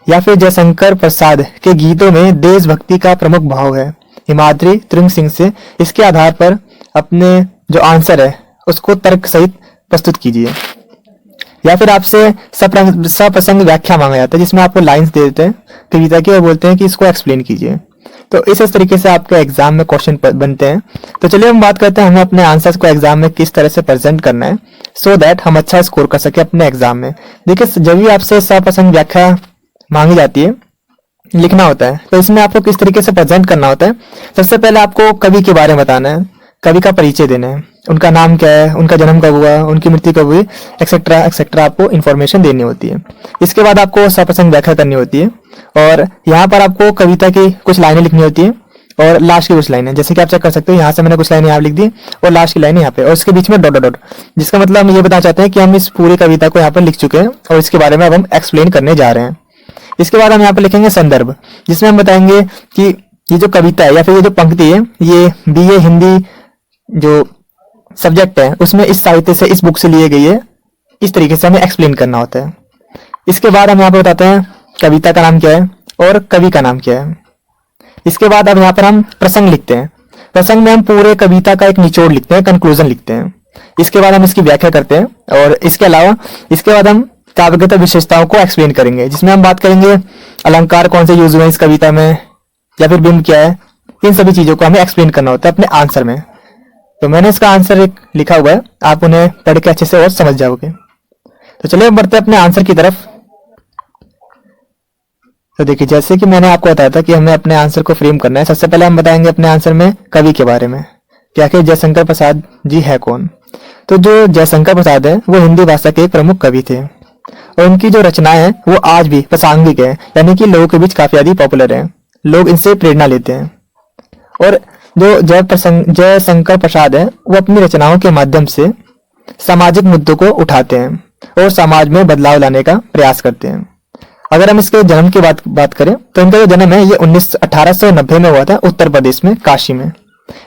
या फिर जयशंकर प्रसाद के गीतों में देशभक्ति का प्रमुख भाव है, हिमाद्री तृंग सिंह से इसके आधार पर अपने जो आंसर है उसको तर्क सहित प्रस्तुत कीजिए। या फिर आपसे सप्रसंग व्याख्या मांगा जाता है जिसमें आपको लाइंस दे देते हैं कविता की और बोलते हैं कि इसको एक्सप्लेन कीजिए। तो इस तरीके से आपके एग्जाम में क्वेश्चन बनते हैं। तो चलिए हम बात करते हैं हमें अपने आंसर्स को एग्जाम में किस तरह से प्रेजेंट करना है सो दैट हम अच्छा स्कोर कर सके अपने एग्जाम में। देखिए, जब भी आपसे सप्रसंग व्याख्या मांगी जाती है, लिखना होता है, तो इसमें आपको किस तरीके से प्रेजेंट करना होता है। सबसे पहले आपको कवि के बारे में बताना है, कवि का परिचय देना है, उनका नाम क्या है, उनका जन्म कब हुआ, उनकी मृत्यु कब हुई, एक्सेट्रा एक्सेट्रा आपको इन्फॉर्मेशन देनी होती है। इसके बाद आपको सप्रसंग व्याख्या करनी होती है और यहाँ पर आपको कविता की कुछ लाइनें लिखनी होती है और लास्ट की कुछ लाइनें, जैसे कि आप चेक कर सकते हो यहाँ से मैंने कुछ लाइनें यहाँ लिख दी और लास्ट की लाइनें यहाँ पे, और इसके बीच में डॉट डॉट डॉट, जिसका मतलब हम ये बताना चाहते हैं कि हम इस पूरी कविता को यहाँ पर लिख चुके हैं और इसके बारे में अब हम एक्सप्लेन करने जा रहे हैं। इसके बाद हम यहाँ पे लिखेंगे संदर्भ, जिसमें हम बताएंगे कि ये जो कविता है या फिर ये जो पंक्ति है ये बीए हिंदी जो सब्जेक्ट है उसमें इस साहित्य से, इस बुक से लिए गई है। इस तरीके से हमें एक्सप्लेन करना होता है। इसके बाद हम यहाँ पे बताते हैं कविता का नाम क्या है और कवि का नाम क्या है। इसके बाद अब यहाँ पर हम प्रसंग लिखते हैं। प्रसंग में हम पूरे कविता का एक निचोड़ लिखते हैं, कंक्लूजन लिखते हैं। इसके बाद हम इसकी व्याख्या करते हैं और इसके अलावा इसके बाद हम काव्यगत विशेषताओं को एक्सप्लेन करेंगे, जिसमें हम बात करेंगे अलंकार कौन से यूज हुए इस कविता में या फिर बिंब क्या है। इन सभी चीजों को हमें एक्सप्लेन करना होता है अपने आंसर में। तो मैंने इसका आंसर एक लिखा हुआ है, आप उन्हें पढ़ के अच्छे से और समझ जाओगे। तो चलिए अब बढ़ते हैं अपने आंसर की तरफ। तो देखिए, जैसे कि मैंने आपको बताया था कि हमें अपने आंसर को फ्रेम करना है। सबसे पहले हम बताएंगे अपने आंसर में कवि के बारे में, क्या कि जयशंकर प्रसाद जी है कौन। तो जो जयशंकर प्रसाद है वो हिंदी भाषा के एक प्रमुख कवि थे और उनकी जो रचनाएं हैं वो आज भी प्रासंगिक है, यानी कि लोगों के बीच काफी ज्यादा पॉपुलर है, लोग इनसे प्रेरणा लेते हैं। और जो जयशंकर प्रसाद है वो अपनी रचनाओं के माध्यम से सामाजिक मुद्दों को उठाते हैं और समाज में बदलाव लाने का प्रयास करते हैं। अगर हम इसके जन्म की बात करें तो इनका जो जन्म है ये 1890 में हुआ था उत्तर प्रदेश में काशी में।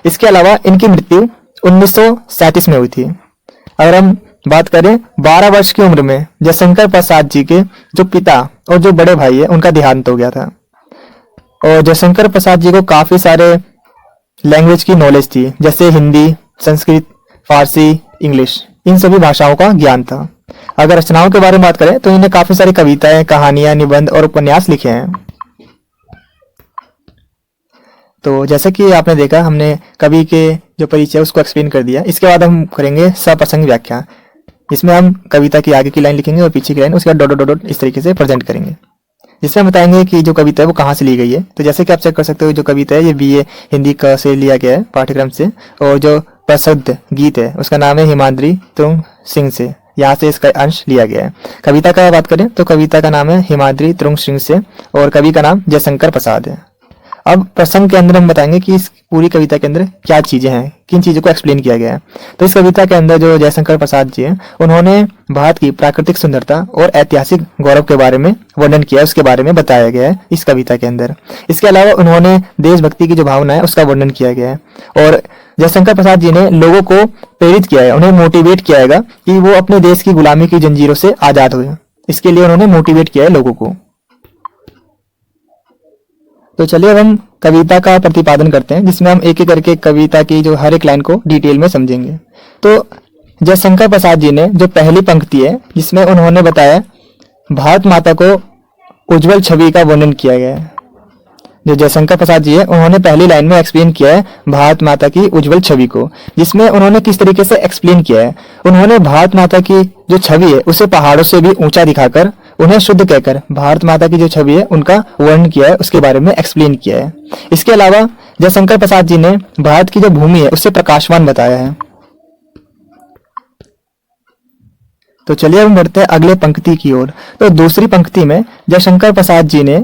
इसके अलावा इनकी मृत्यु 1937 में हुई थी। अगर हम बात करें 12 वर्ष की उम्र में जयशंकर प्रसाद जी के जो पिता और जो बड़े भाई है उनका देहांत हो गया था। और जयशंकर प्रसाद जी को काफी सारे लैंग्वेज की नॉलेज थी, जैसे हिंदी, संस्कृत, फारसी, इंग्लिश, इन सभी भाषाओं का ज्ञान था। अगर रचनाओं के बारे में बात करें तो इन्हें काफी सारी कविताएं, कहानियां, निबंध और उपन्यास लिखे हैं। तो जैसे कि आपने देखा हमने कवि के जो परिचय उसको एक्सप्लेन कर दिया। इसके बाद हम करेंगे सप्रसंग व्याख्या, जिसमें हम कविता की आगे की लाइन लिखेंगे और पीछे की लाइन, उसके बाद डॉट डॉट डॉट इस तरीके से प्रेजेंट करेंगे, जिसमें हम बताएंगे कि जो कविता है वो कहाँ से ली गई है। तो जैसे कि आप चेक कर सकते हो जो कविता है ये बीए हिंदी का से लिया गया है पाठ्यक्रम से, और जो प्रसिद्ध गीत है उसका नाम है हिमाद्री तृंग सिंह से, यहाँ से इसका अंश लिया गया है। कविता का बात करें तो कविता का नाम है हिमाद्री तृंग सिंह से और कवि का नाम जयशंकर प्रसाद है। अब प्रसंग के अंदर हम बताएंगे कि इस पूरी कविता के अंदर क्या चीजें हैं, किन चीजों को एक्सप्लेन किया गया है। तो इस कविता के अंदर जो जयशंकर प्रसाद जी हैं उन्होंने भारत की प्राकृतिक सुंदरता और ऐतिहासिक गौरव के बारे में वर्णन किया है, उसके बारे में बताया गया है इस कविता के अंदर। इसके अलावा उन्होंने देशभक्ति की जो भावना है उसका वर्णन किया गया है और जयशंकर प्रसाद जी ने लोगों को प्रेरित किया है, उन्हें मोटिवेट किया है कि वो अपने देश की गुलामी की जंजीरों से आजाद हुए। इसके लिए उन्होंने मोटिवेट किया है लोगों को। तो चलिए अब हम कविता का प्रतिपादन करते हैं, जिसमें हम एक एक करके कविता की जो हर एक लाइन को डिटेल में समझेंगे। तो जयशंकर प्रसाद जी ने जो पहली पंक्ति है जिसमें उन्होंने बताया भारत माता को उज्जवल छवि का वर्णन किया गया है। जो जयशंकर प्रसाद जी है उन्होंने पहली लाइन में एक्सप्लेन किया है भारत माता की उज्जवल छवि को, जिसमें उन्होंने किस तरीके से एक्सप्लेन किया है। उन्होंने भारत माता की जो छवि है उसे पहाड़ों से भी ऊंचा दिखाकर उन्हें शुद्ध कहकर भारत माता की जो छवि है उनका वर्णन किया है, उसके बारे में एक्सप्लेन किया है। इसके अलावा जयशंकर प्रसाद जी ने भारत की जो भूमि है उससे प्रकाशवान बताया है। तो चलिए हम बढ़ते हैं अगले पंक्ति की ओर। तो दूसरी पंक्ति में जयशंकर प्रसाद जी ने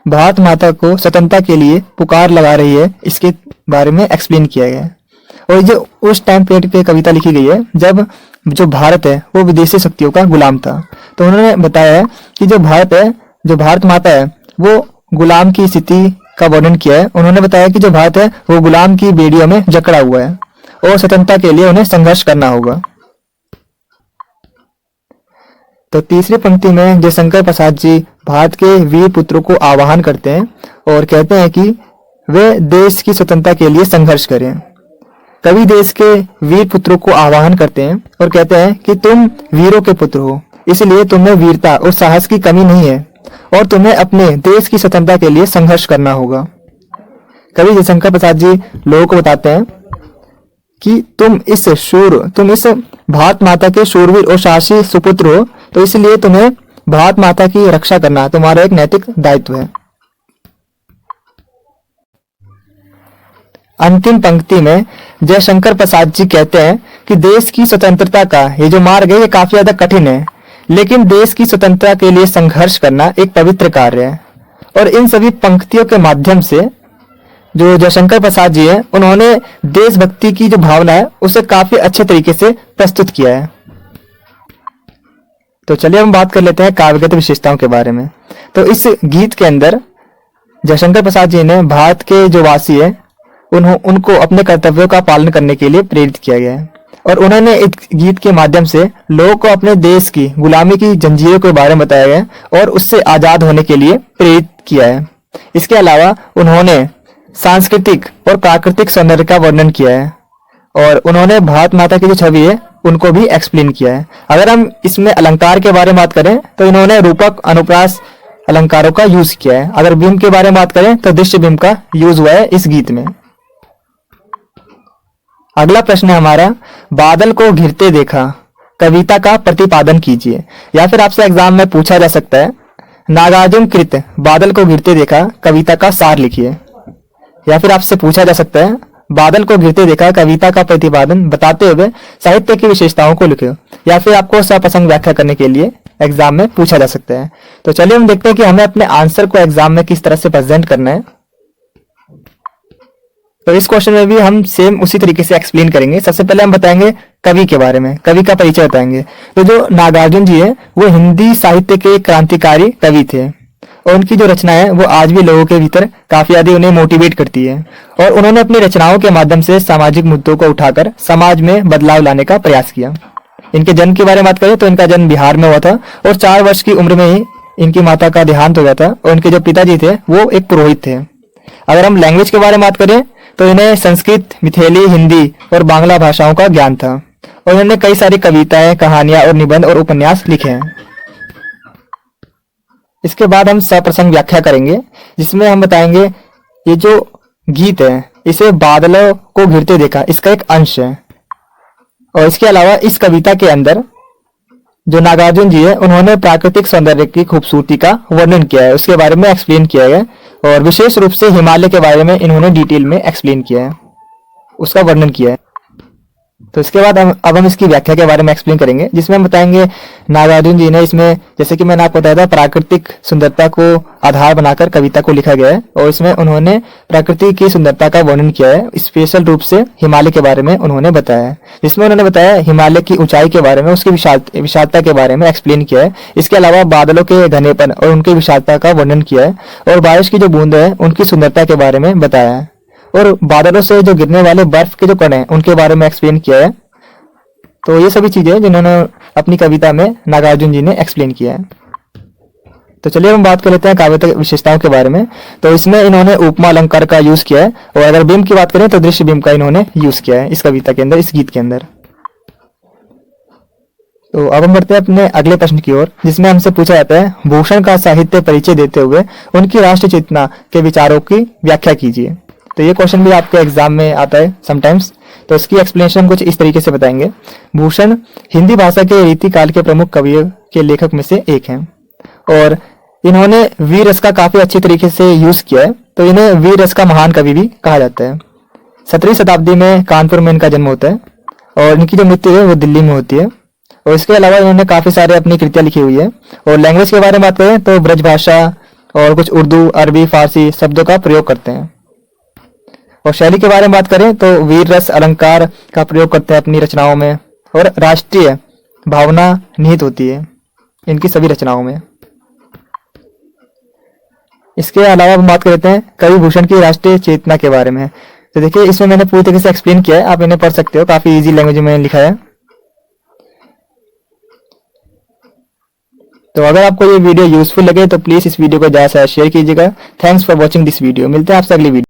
भारत माता को स्वतंत्रता के लिए पुकार लगा रही है, इसके बारे में एक्सप्लेन किया गया है। और ये उस टाइम पीरियड पे कविता लिखी गई है जब जो भारत है वो विदेशी शक्तियों का गुलाम था। तो उन्होंने बताया है कि जो भारत है, जो भारत माता है, वो गुलाम की स्थिति का वर्णन किया है। उन्होंने बताया कि जो भारत है वो गुलाम की बेड़ियों में जकड़ा हुआ है और स्वतंत्रता के लिए उन्हें संघर्ष करना होगा। तो तीसरी पंक्ति में जयशंकर प्रसाद जी भारत के वीर पुत्रों को आह्वान करते हैं और कहते हैं कि वे देश की स्वतंत्रता के लिए संघर्ष करें। कवि देश के वीर पुत्रों को आह्वान करते हैं और कहते हैं कि तुम वीरों के पुत्र हो, इसलिए तुम्हें वीरता और साहस की कमी नहीं है और तुम्हें अपने देश की स्वतंत्रता के लिए संघर्ष करना होगा। कवि जयशंकर प्रसाद जी लोगों को बताते हैं कि तुम इस भारत माता के शूरवीर और साहसी सुपुत्र हो, तो इसलिए तुम्हें भारत माता की रक्षा करना तुम्हारा एक नैतिक दायित्व है। अंतिम पंक्ति में जयशंकर प्रसाद जी कहते हैं कि देश की स्वतंत्रता का ये जो मार्ग है ये काफी ज्यादा कठिन है, लेकिन देश की स्वतंत्रता के लिए संघर्ष करना एक पवित्र कार्य है। और इन सभी पंक्तियों के माध्यम से जो जयशंकर प्रसाद जी हैं, उन्होंने देशभक्ति की जो भावना है उसे काफी अच्छे तरीके से प्रस्तुत किया है। तो चलिए हम बात कर लेते हैं काव्यगत विशेषताओं के बारे में। तो इस गीत के अंदर जयशंकर प्रसाद जी ने भारत के जो वासी है उनको अपने कर्तव्यों का पालन करने के लिए प्रेरित किया गया है और उन्होंने इस गीत के माध्यम से लोगों को अपने देश की गुलामी की जंजीरों के बारे में बताया गया और उससे आजाद होने के लिए प्रेरित किया है। इसके अलावा उन्होंने सांस्कृतिक और प्राकृतिक सौंदर्य का वर्णन किया है और उन्होंने भारत माता की जो छवि है उनको भी एक्सप्लेन किया है। अगर हम इसमें अलंकार के बारे में बात करें तो इन्होंने रूपक अनुप्रास अलंकारों का यूज किया है। अगर बिंब के बारे में बात करें तो दृश्य बिंब का यूज हुआ है इस गीत में। अगला प्रश्न है हमारा, बादल को घिरते देखा, कविता का प्रतिपादन कीजिए। या फिर आपसे एग्जाम में पूछा जा सकता है, नागार्जुन कृत बादल को घिरते देखा कविता का सार लिखिए। या फिर आपसे पूछा जा सकता है, बादल को घिरते देखा कविता का प्रतिपादन बताते हुए साहित्य की विशेषताओं को लिखो। या फिर आपको सप्रसंग व्याख्या करने के लिए एग्जाम में पूछा जा सकता है। तो चलिए हम देखते हैं कि हमें अपने आंसर को एग्जाम में किस तरह से प्रेजेंट करना है। तो इस क्वेश्चन में भी हम सेम उसी तरीके से एक्सप्लेन करेंगे। सबसे पहले हम बताएंगे कवि के बारे में, कवि का परिचय बताएंगे। तो जो नागार्जुन जी है वो हिंदी साहित्य के क्रांतिकारी कवि थे और उनकी जो रचना है वो आज भी लोगों के भीतर काफी ज्यादा उन्हें मोटिवेट करती है और उन्होंने अपनी रचनाओं के माध्यम से सामाजिक मुद्दों को उठाकर समाज में बदलाव लाने का प्रयास किया। इनके जन्म के बारे में बात करें तो इनका जन्म बिहार में हुआ था और 4 वर्ष की उम्र में ही इनकी माता का देहांत हो गया था और इनके जो पिताजी थे वो एक पुरोहित थे। अगर हम लैंग्वेज के बारे में बात करें तो इन्हें संस्कृत, मिथेली, हिंदी और बांग्ला भाषाओं का ज्ञान था और इन्होंने कई सारी कविताएं, कहानियां और निबंध और उपन्यास लिखे हैं। इसके बाद हम सप्रसंग व्याख्या करेंगे जिसमें हम बताएंगे ये जो गीत है इसे बादलों को घिरते देखा इसका एक अंश है। और इसके अलावा इस कविता के अंदर जो नागार्जुन जी है उन्होंने प्राकृतिक सौंदर्य की खूबसूरती का वर्णन किया है, उसके बारे में एक्सप्लेन किया है और विशेष रूप से हिमालय के बारे में इन्होंने डिटेल में एक्सप्लेन किया है, उसका वर्णन किया है। तो इसके बाद अब हम इसकी व्याख्या के बारे में एक्सप्लेन करेंगे जिसमें हम बताएंगे नागार्जुन जी ने इसमें, जैसे कि मैंने आपको बताया था, प्राकृतिक सुंदरता को आधार बनाकर कविता को लिखा गया है और इसमें उन्होंने प्रकृति की सुंदरता का वर्णन किया है। स्पेशल रूप से हिमालय के बारे में उन्होंने बताया है, जिसमें उन्होंने बताया हिमालय की ऊंचाई के बारे में, उसकी विशालता के बारे में एक्सप्लेन किया है। इसके अलावा बादलों के घनेपन और उनकी विशालता का वर्णन किया है और बारिश की जो बूंद है उनकी सुंदरता के बारे में बताया है और बादलों से जो गिरने वाले बर्फ के जो कण हैं उनके बारे में एक्सप्लेन किया है। तो ये सभी चीजें जिन्होंने अपनी कविता में नागार्जुन जी ने एक्सप्लेन किया है। तो चलिए हम बात कर लेते हैं काव्य विशेषताओं के बारे में। तो इसमें इन्होंने उपमा अलंकार का यूज किया है और अगर बिंब की बात करें तो दृश्य बिंब का इन्होंने यूज किया है इस कविता के अंदर, इस गीत के अंदर। तो अब हम बढ़ते हैं अपने अगले प्रश्न की ओर जिसमें हमसे पूछा जाता है, भूषण का साहित्य परिचय देते हुए उनकी राष्ट्र चेतना के विचारों की व्याख्या कीजिए। तो ये क्वेश्चन भी आपके एग्जाम में आता है समटाइम्स। तो इसकी एक्सप्लेनेशन कुछ इस तरीके से बताएंगे। भूषण हिंदी भाषा के रीति काल के प्रमुख कवियों के लेखक में से एक हैं और इन्होंने वीर रस का काफी अच्छी तरीके से यूज किया है, तो इन्हें वीर रस का महान कवि भी कहा जाता है। 17वीं शताब्दी में कानपुर में इनका जन्म होता है और इनकी जो मृत्यु है वो दिल्ली में होती है। और इसके अलावा इन्होंने काफी सारे अपनी कृतियां लिखी हुई है। और लैंग्वेज के बारे में बात करें तो ब्रज भाषा और कुछ उर्दू, अरबी, फारसी शब्दों का प्रयोग करते हैं। और शैली के बारे में बात करें तो वीर रस अलंकार का प्रयोग करते हैं अपनी रचनाओं में, और राष्ट्रीय भावना निहित होती है इनकी सभी रचनाओं में। इसके अलावा हम बात करते हैं कवि भूषण की राष्ट्रीय चेतना के बारे में। तो देखिए इसमें मैंने पूरी तरीके से एक्सप्लेन किया है, आप इन्हें पढ़ सकते हो, काफी इजी लैंग्वेज में लिखा है। तो अगर आपको ये वीडियो यूजफुल लगे तो प्लीज इस वीडियो को ज्यादा से ज्यादा शेयर कीजिएगा। Thanks for watching this video. मिलते हैं आपसे अगली वीडियो।